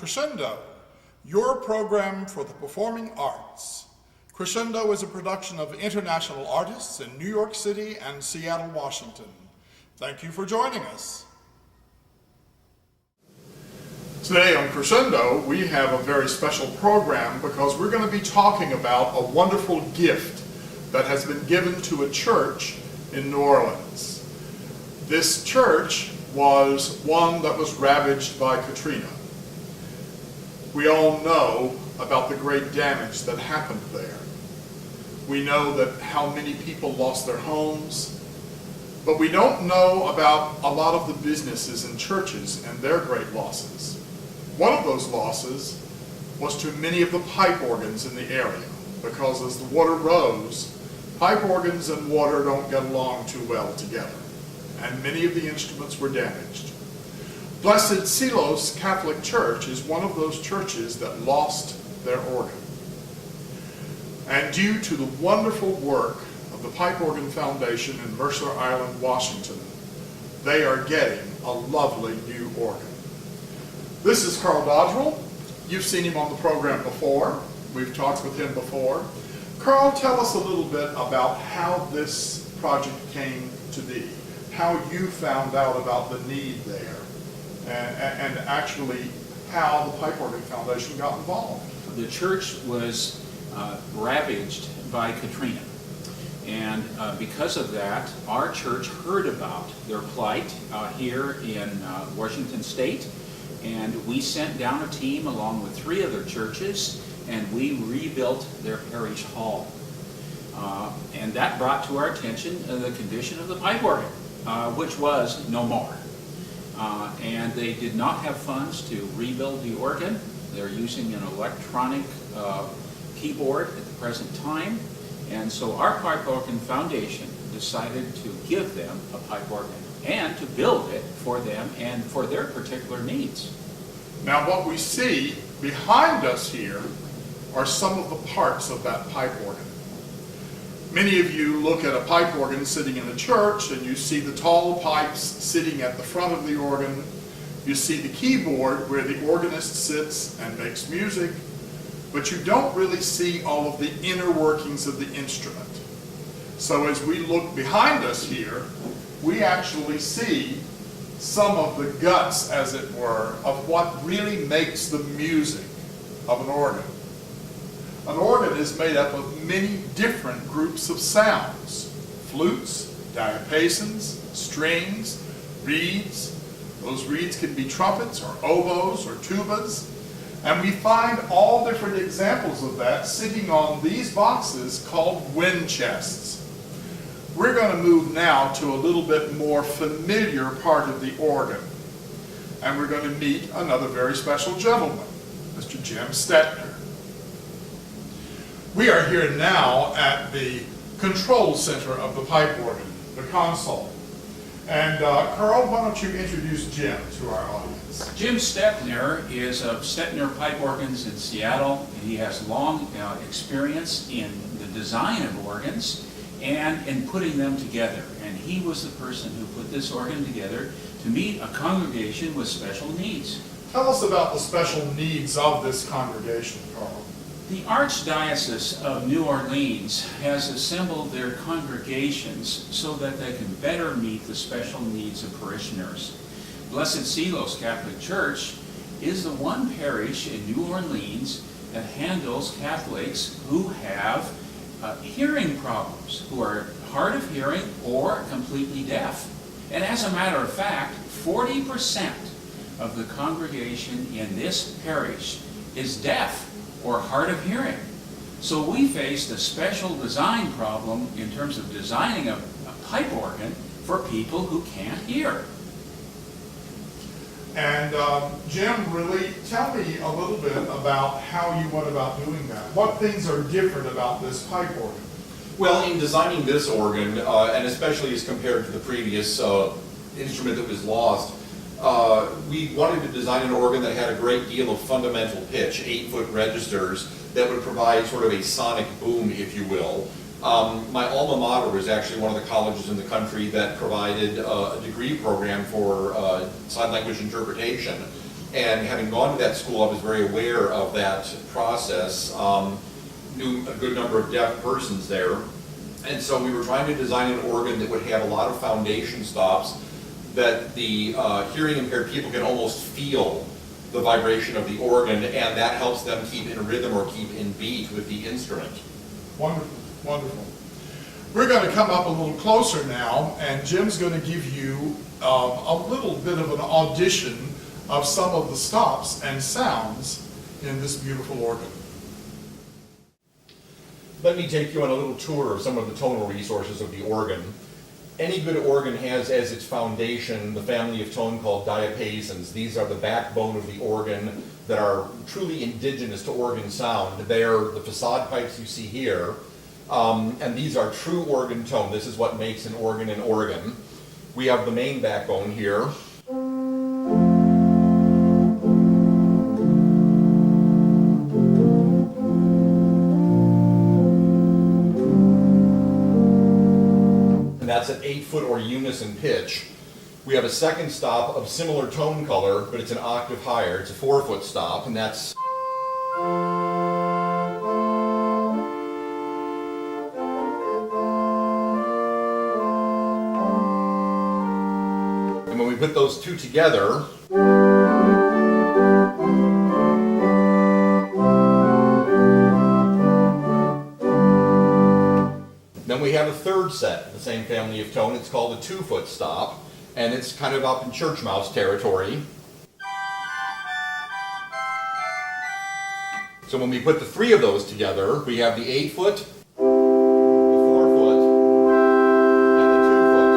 Crescendo, your program for the performing arts. Crescendo is a production of international artists in New York City and Seattle, Washington. Thank you for joining us. Today on Crescendo, we have a very special program because we're going to be talking about a wonderful gift that has been given to a church in New Orleans. This church was one that was ravaged by Katrina. We all know about the great damage that happened there. We know that how many people lost their homes, but we don't know about a lot of the businesses and churches and their great losses. One of those losses was to many of the pipe organs in the area, because as the water rose, pipe organs and water don't get along too well together, and many of the instruments were damaged. Blessed Seelos Catholic Church is one of those churches that lost their organ. And due to the wonderful work of the Pipe Organ Foundation in Mercer Island, Washington, they are getting a lovely new organ. This is Carl Dodrell. You've seen him on the program before. We've talked with him before. Carl, tell us a little bit about how this project came to be, how you found out about the need there, and actually how the Pipe Organ Foundation got involved. The church was ravaged by Katrina, and because of that, our church heard about their plight here in Washington State, and we sent down a team along with 3 other churches, and we rebuilt their parish hall. And that brought to our attention the condition of the pipe organ, which was no more. And they did not have funds to rebuild the organ. They're using an electronic keyboard at the present time. And so our Pipe Organ Foundation decided to give them a pipe organ and to build it for them and for their particular needs. Now what we see behind us here are some of the parts of that pipe organ. Many of you look at a pipe organ sitting in a church and you see the tall pipes sitting at the front of the organ. You see the keyboard where the organist sits and makes music, but you don't really see all of the inner workings of the instrument. So as we look behind us here, we actually see some of the guts, as it were, of what really makes the music of an organ. An organ is made up of many different groups of sounds: flutes, diapasons, strings, reeds. Those reeds can be trumpets or oboes or tubas. And we find all different examples of that sitting on these boxes called wind chests. We're going to move now to a little bit more familiar part of the organ. And we're going to meet another very special gentleman, Mr. Jim Stettner. We are here now at the control center of the pipe organ, the console. And Carl, why don't you introduce Jim to our audience? Jim Stettner is of Stettner Pipe Organs in Seattle. He has long experience in the design of organs and in putting them together. And he was the person who put this organ together to meet a congregation with special needs. Tell us about the special needs of this congregation, Carl. The Archdiocese of New Orleans has assembled their congregations so that they can better meet the special needs of parishioners. Blessed Seelos Catholic Church is the one parish in New Orleans that handles Catholics who have hearing problems, who are hard of hearing or completely deaf. And as a matter of fact, 40% of the congregation in this parish is deaf or hard of hearing. So we faced a special design problem in terms of designing a pipe organ for people who can't hear. And Jim, really, tell me a little bit about how you went about doing that. What things are different about this pipe organ? Well, in designing this organ, and especially as compared to the previous instrument that was lost, we wanted to design an organ that had a great deal of fundamental pitch, 8-foot registers, that would provide sort of a sonic boom, if you will. My alma mater was actually one of the colleges in the country that provided a degree program for sign language interpretation. And having gone to that school, I was very aware of that process. Knew a good number of deaf persons there. And so we were trying to design an organ that would have a lot of foundation stops that the hearing impaired people can almost feel the vibration of the organ, and that helps them keep in rhythm or keep in beat with the instrument. Wonderful, wonderful. We're going to come up a little closer now, and Jim's going to give you a little bit of an audition of some of the stops and sounds in this beautiful organ. Let me take you on a little tour of some of the tonal resources of the organ. Any good organ has as its foundation the family of tone called diapasons. These are the backbone of the organ that are truly indigenous to organ sound. They are the facade pipes you see here, and these are true organ tone. This is what makes an organ an organ. We have the main backbone here. That's an 8-foot or unison pitch. We have a second stop of similar tone color, but it's an octave higher. It's a 4-foot stop, and that's... And when we put those two together, then we have a third set of the same family of tone. It's called a 2-foot stop, and it's kind of up in church mouse territory. So when we put the 3 of those together, we have the 8-foot, the 4-foot, and the 2-foot.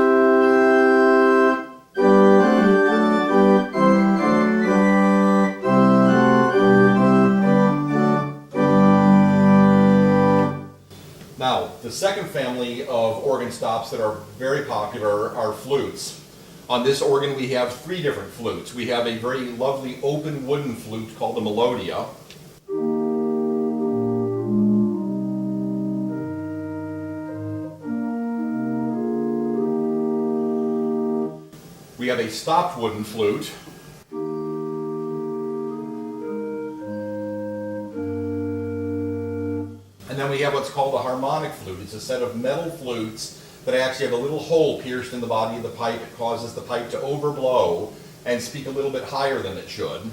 Now, the second family of organ stops that are very popular are flutes. On this organ we have 3 different flutes. We have a very lovely open wooden flute called the melodia. We have a stopped wooden flute. And then we have what's called a harmonic flute. It's a set of metal flutes that actually have a little hole pierced in the body of the pipe. It causes the pipe to overblow and speak a little bit higher than it should.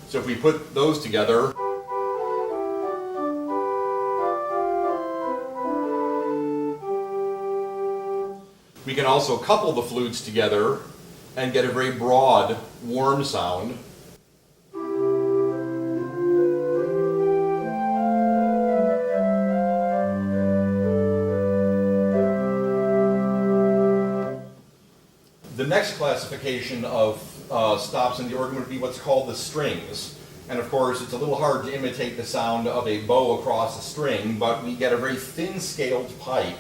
So if we put those together, we can also couple the flutes together and get a very broad, warm sound. The next classification of stops in the organ would be what's called the strings. And of course, it's a little hard to imitate the sound of a bow across a string, but we get a very thin-scaled pipe,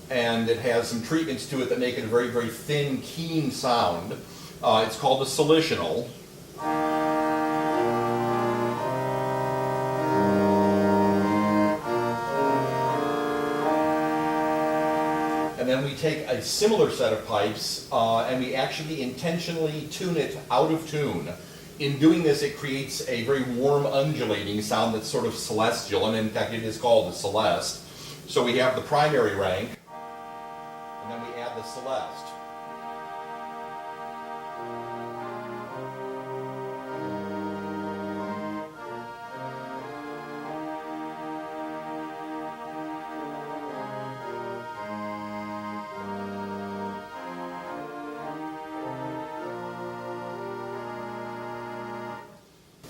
and it has some treatments to it that make it a very, very thin, keen sound. It's called a solitional. And then we take a similar set of pipes and we actually intentionally tune it out of tune. In doing this, it creates a very warm, undulating sound that's sort of celestial, and in fact it is called a celeste. So we have the primary rank, and then we add the celeste.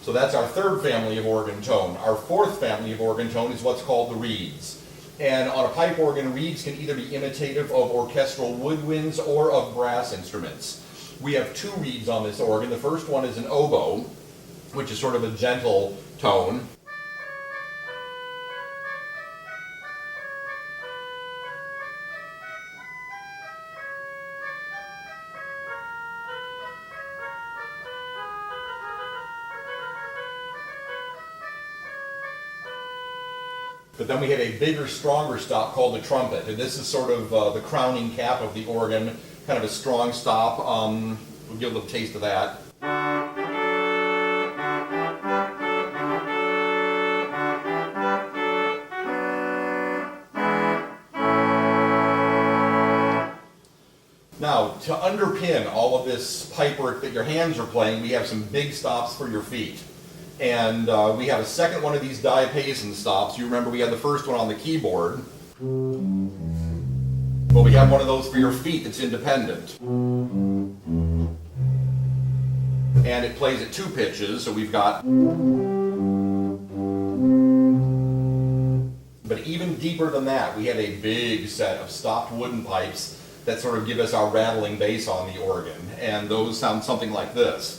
So that's our third family of organ tone. Our fourth family of organ tone is what's called the reeds. And on a pipe organ, reeds can either be imitative of orchestral woodwinds or of brass instruments. We have 2 reeds on this organ. The first one is an oboe, which is sort of a gentle tone. But then we had a bigger, stronger stop called the trumpet, and this is sort of the crowning cap of the organ, kind of a strong stop. We'll give a little taste of that. Now, to underpin all of this pipe work that your hands are playing, we have some big stops for your feet. And we have a second one of these diapason stops. You remember we had the first one on the keyboard. Well, we have one of those for your feet that's independent. And it plays at 2 pitches, so we've got... But even deeper than that, we have a big set of stopped wooden pipes that sort of give us our rattling bass on the organ. And those sound something like this.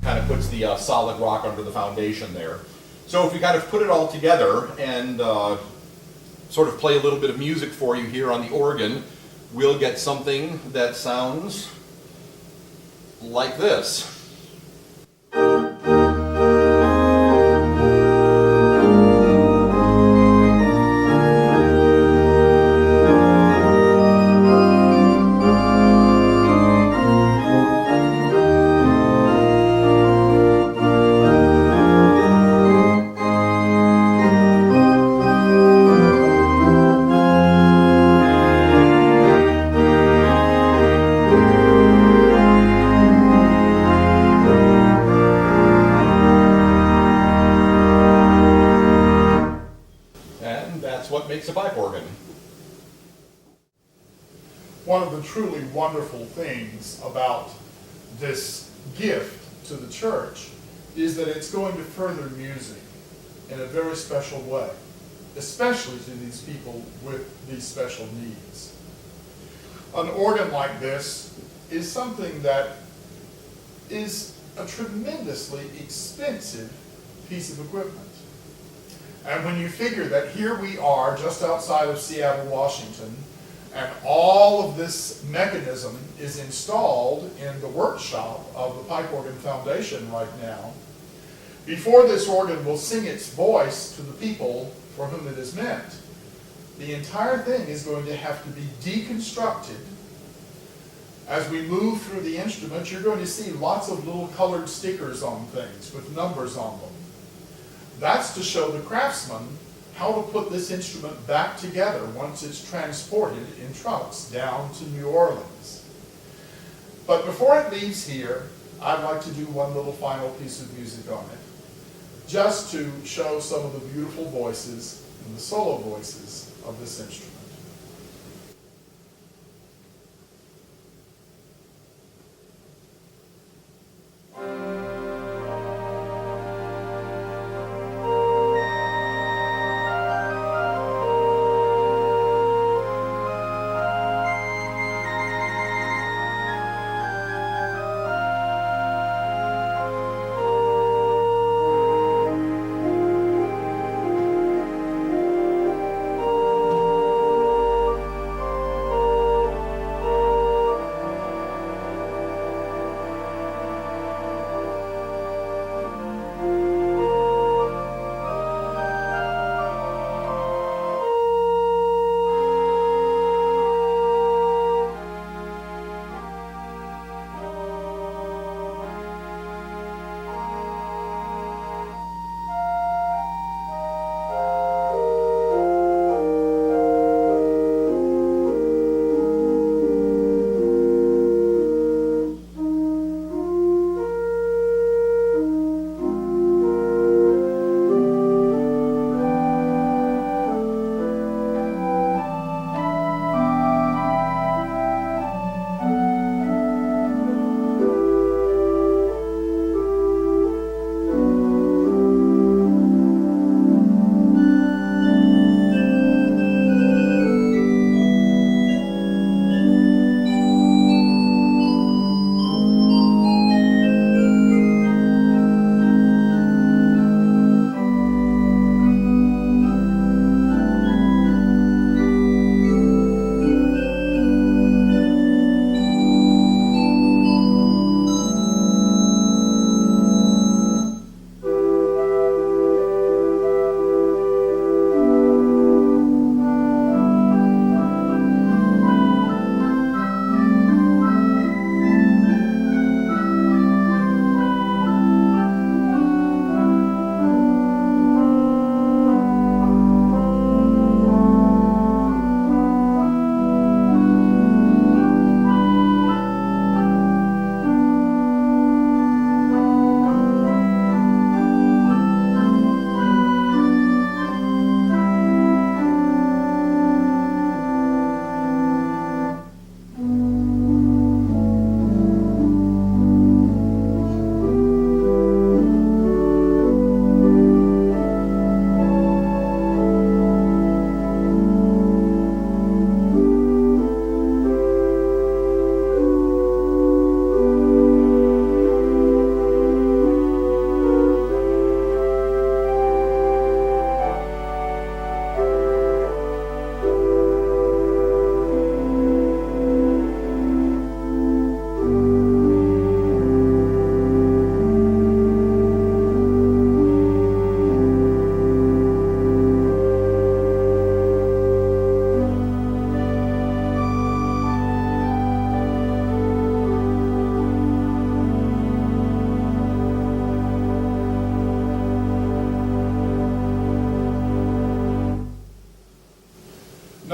Kind of puts the solid rock under the foundation there. So if we kind of put it all together and sort of play a little bit of music for you here on the organ, we'll get something that sounds like this. What makes a pipe organ. One of the truly wonderful things about this gift to the church is that it's going to further music in a very special way, especially to these people with these special needs. An organ like this is something that is a tremendously expensive piece of equipment. And when you figure that here we are just outside of Seattle, Washington, and all of this mechanism is installed in the workshop of the Pipe Organ Foundation right now, before this organ will sing its voice to the people for whom it is meant, the entire thing is going to have to be deconstructed. As we move through the instrument, you're going to see lots of little colored stickers on things with numbers on them. That's to show the craftsman how to put this instrument back together once it's transported in trucks down to New Orleans. But before it leaves here, I'd like to do one little final piece of music on it, just to show some of the beautiful voices and the solo voices of this instrument.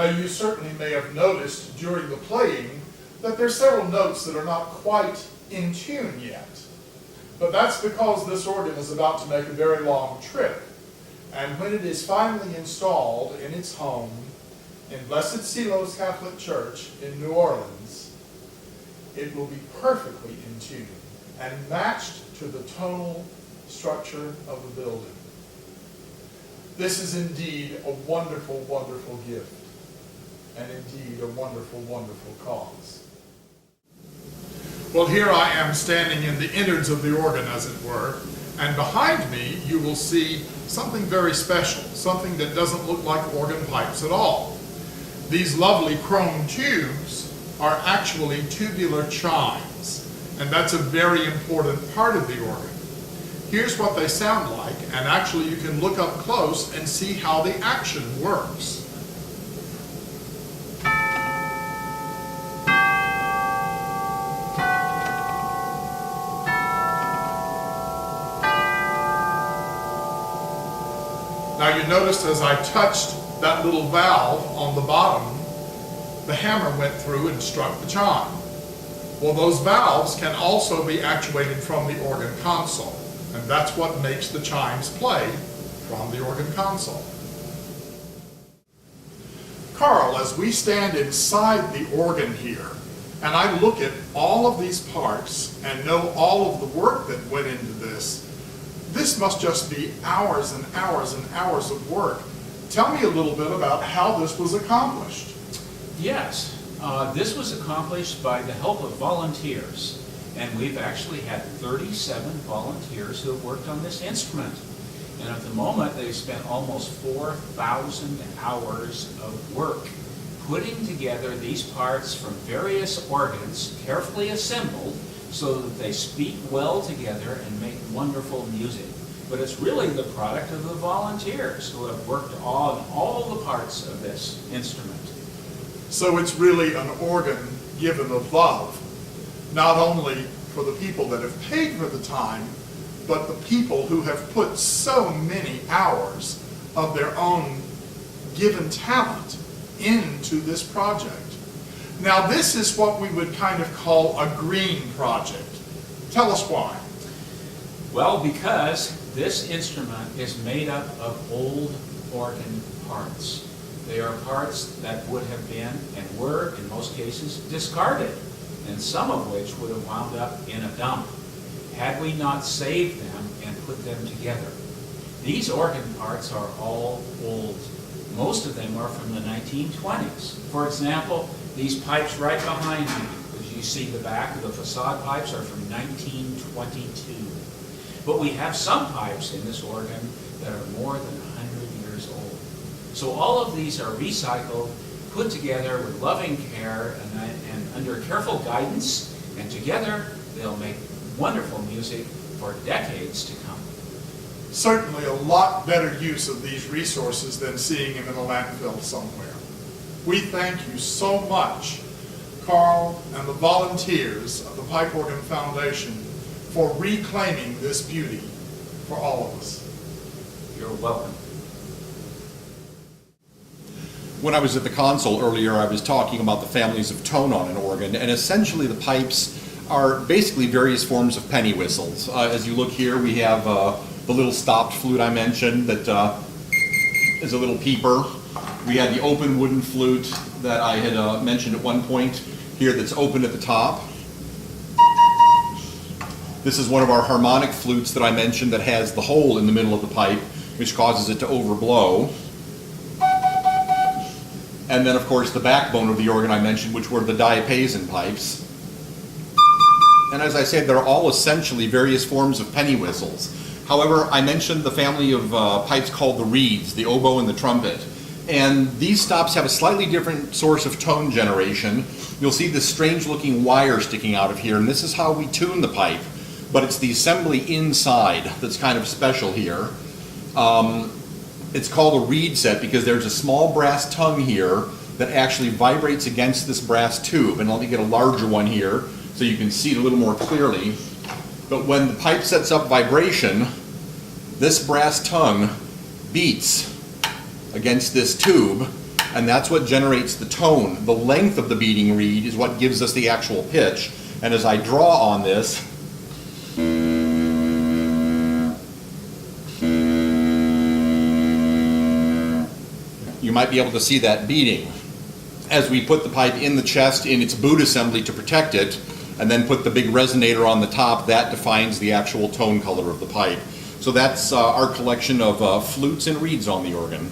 Now you certainly may have noticed during the playing that there's several notes that are not quite in tune yet. But that's because this organ is about to make a very long trip. And when it is finally installed in its home in Blessed Seelos Catholic Church in New Orleans, it will be perfectly in tune and matched to the tonal structure of the building. This is indeed a wonderful, wonderful gift, and indeed a wonderful, wonderful cause. Well, here I am standing in the innards of the organ, as it were, and behind me you will see something very special, something that doesn't look like organ pipes at all. These lovely chrome tubes are actually tubular chimes, and that's a very important part of the organ. Here's what they sound like, and actually you can look up close and see how the action works. Now you noticed as I touched that little valve on the bottom, the hammer went through and struck the chime. Well, those valves can also be actuated from the organ console, and that's what makes the chimes play from the organ console. Carl, as we stand inside the organ here, and I look at all of these parts and know all of the work that went into this, this must just be hours and hours and hours of work. Tell me a little bit about how this was accomplished. Yes, this was accomplished by the help of volunteers, and we've actually had 37 volunteers who have worked on this instrument. And at the moment, they've spent almost 4,000 hours of work putting together these parts from various organs, carefully assembled, so that they speak well together and make wonderful music. But it's really the product of the volunteers who have worked on all the parts of this instrument. So it's really an organ given of love, not only for the people that have paid for the time, but the people who have put so many hours of their own given talent into this project. Now this is what we would kind of call a green project. Tell us why. Well, because this instrument is made up of old organ parts. They are parts that would have been, and were in most cases, discarded, and some of which would have wound up in a dump had we not saved them and put them together. These organ parts are all old. Most of them are from the 1920s. For example, these pipes right behind me, as you see the back of the facade pipes, are from 1922. But we have some pipes in this organ that are more than 100 years old. So all of these are recycled, put together with loving care and under careful guidance, and together they'll make wonderful music for decades to come. Certainly a lot better use of these resources than seeing them in a landfill somewhere. We thank you so much, Carl and the volunteers of the Pipe Organ Foundation, for reclaiming this beauty for all of us. You're welcome. When I was at the console earlier, I was talking about the families of tone on an organ, and essentially the pipes are basically various forms of penny whistles. As you look here, we have the little stopped flute I mentioned that is a little peeper. We had the open wooden flute that I had mentioned at one point here that's open at the top. This is one of our harmonic flutes that I mentioned that has the hole in the middle of the pipe, which causes it to overblow. And then, of course, the backbone of the organ I mentioned, which were the diapason pipes. And as I said, they're all essentially various forms of penny whistles. However, I mentioned the family of pipes called the reeds, the oboe and the trumpet. And these stops have a slightly different source of tone generation. You'll see this strange-looking wire sticking out of here, and this is how we tune the pipe. But it's the assembly inside that's kind of special here. It's called a reed set because there's a small brass tongue here that actually vibrates against this brass tube. And let me get a larger one here so you can see it a little more clearly. But when the pipe sets up vibration, this brass tongue beats against this tube, and that's what generates the tone. The length of the beating reed is what gives us the actual pitch. And as I draw on this, you might be able to see that beating. As we put the pipe in the chest in its boot assembly to protect it, and then put the big resonator on the top, that defines the actual tone color of the pipe. So that's our collection of flutes and reeds on the organ.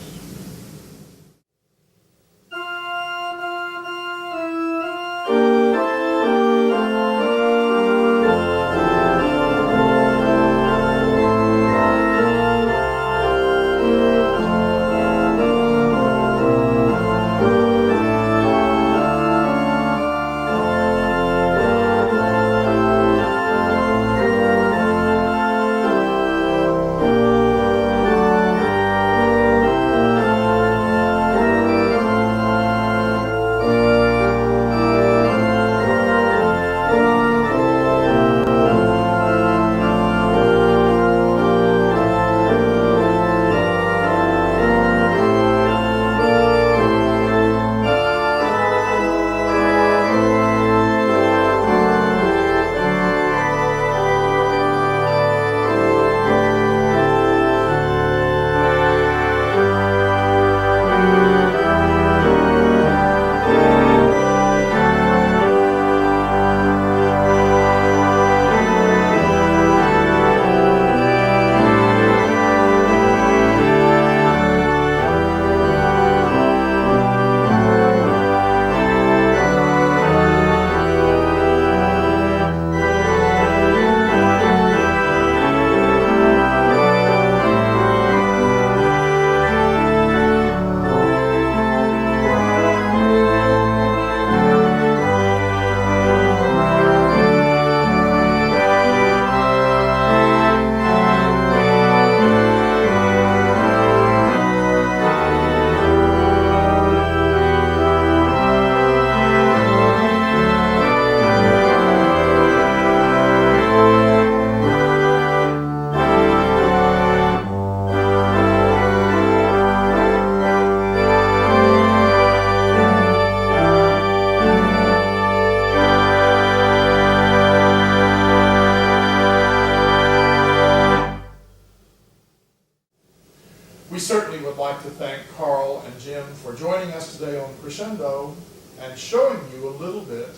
We certainly would like to thank Carl and Jim for joining us today on Crescendo and showing you a little bit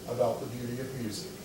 about the beauty of music.